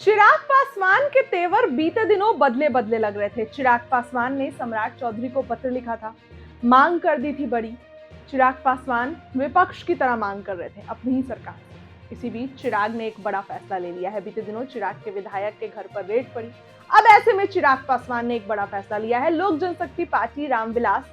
चिराग पासवान के तेवर बीते दिनों बदले बदले लग रहे थे। चिराग पासवान ने सम्राट चौधरी को पत्र लिखा था, मांग कर दी थी बड़ी। चिराग पासवान विपक्ष की तरह मांग कर रहे थे अपनी ही सरकार से। इसी बीच चिराग ने एक बड़ा फैसला ले लिया है। बीते दिनों चिराग के विधायक के घर पर रेड पड़ी। अब ऐसे में चिराग पासवान ने एक बड़ा फैसला लिया है। लोक जनशक्ति पार्टी रामविलास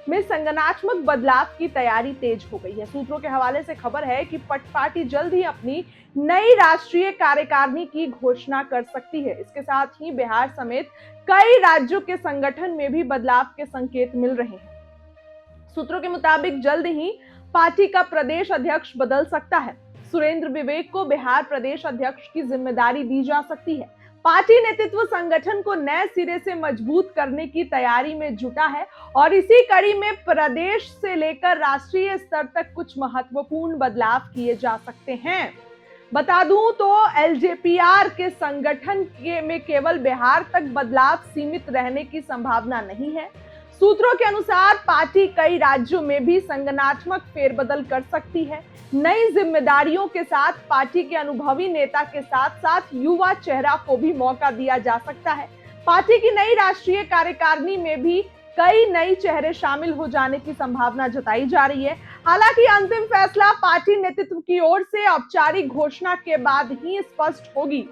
में संगठनात्मक बदलाव की तैयारी तेज हो गई है। सूत्रों के हवाले से खबर है कि पार्टी जल्द ही अपनी नई राष्ट्रीय कार्यकारिणी की घोषणा कर सकती है। इसके साथ ही बिहार समेत कई राज्यों के संगठन में भी बदलाव के संकेत मिल रहे हैं। सूत्रों के मुताबिक जल्द ही पार्टी का प्रदेश अध्यक्ष बदल सकता है। सुरेंद्र विवेक को बिहार प्रदेश अध्यक्ष की जिम्मेदारी दी जा सकती है। पार्टी नेतृत्व संगठन को नए सिरे से मजबूत करने की तैयारी में जुटा है और इसी कड़ी में प्रदेश से लेकर राष्ट्रीय स्तर तक कुछ महत्वपूर्ण बदलाव किए जा सकते हैं। बता दूं तो एलजेपीआर के संगठन में केवल बिहार तक बदलाव सीमित रहने की संभावना नहीं है। सूत्रों के अनुसार पार्टी कई राज्यों में भी संगठनात्मक फेरबदल कर सकती है। नई जिम्मेदारियों के साथ पार्टी के अनुभवी नेता के साथ साथ युवा चेहरा को भी मौका दिया जा सकता है। पार्टी की नई राष्ट्रीय कार्यकारिणी में भी कई नए चेहरे शामिल हो जाने की संभावना जताई जा रही है। हालांकि अंतिम फैसला पार्टी नेतृत्व की ओर से औपचारिक घोषणा के बाद ही स्पष्ट होगी।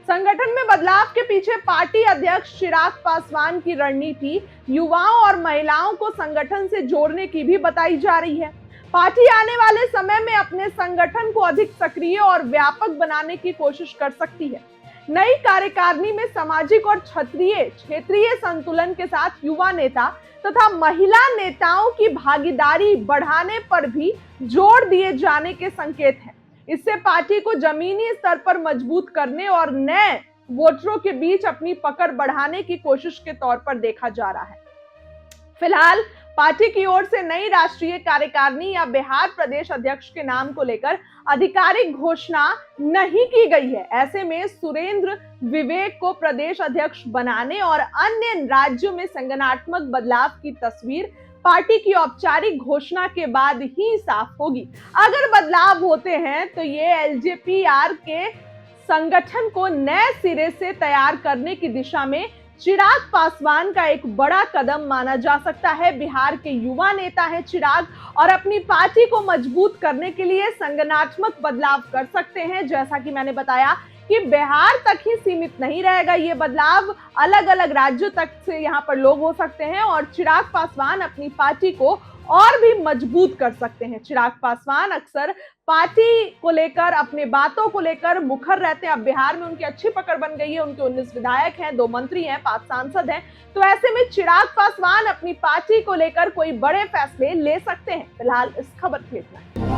संगठन में बदलाव के पीछे पार्टी अध्यक्ष चिराग पासवान की रणनीति युवाओं और महिलाओं को संगठन से जोड़ने की भी बताई जा रही है। पार्टी आने वाले समय में अपने संगठन को अधिक सक्रिय और व्यापक बनाने की कोशिश कर सकती है। नई कार्यकारिणी में सामाजिक और क्षेत्रीय संतुलन के साथ युवा नेता तथा महिला नेताओं की भागीदारी बढ़ाने पर भी जोर दिए जाने के संकेत हैं। इससे पार्टी को जमीनी स्तर पर मजबूत करने और नए वोटरों के बीच अपनी पकड़ बढ़ाने की कोशिश के तौर पर देखा जा रहा है। फिलहाल पार्टी की ओर से नई राष्ट्रीय कार्यकारिणी या बिहार प्रदेश अध्यक्ष के नाम को लेकर आधिकारिक घोषणा नहीं की गई है। ऐसे में सुरेंद्र विवेक को प्रदेश अध्यक्ष बनाने और अन्य राज्यों में संगठनात्मक बदलाव की तस्वीर पार्टी की औपचारिक घोषणा के बाद ही साफ होगी। अगर बदलाव होते हैं तो ये एलजेपीआर के संगठन को नए सिरे से तैयार करने की दिशा में चिराग पासवान का एक बड़ा कदम माना जा सकता है। बिहार के युवा नेता हैं चिराग और अपनी पार्टी को मजबूत करने के लिए संगठनात्मक बदलाव कर सकते हैं। जैसा कि मैंने बताया कि बिहार तक ही सीमित नहीं रहेगा ये बदलाव, अलग अलग राज्यों तक से यहाँ पर लोग हो सकते हैं और चिराग पासवान अपनी पार्टी को और भी मजबूत कर सकते हैं। चिराग पासवान अक्सर पार्टी को लेकर, अपने बातों को लेकर मुखर रहते हैं। अब बिहार में उनकी अच्छी पकड़ बन गई है। उनके 19 विधायक हैं, 2 मंत्री हैं, 5 सांसद हैं। तो ऐसे में चिराग पासवान अपनी पार्टी को लेकर कोई बड़े फैसले ले सकते हैं। फिलहाल इस खबर के इतना ही।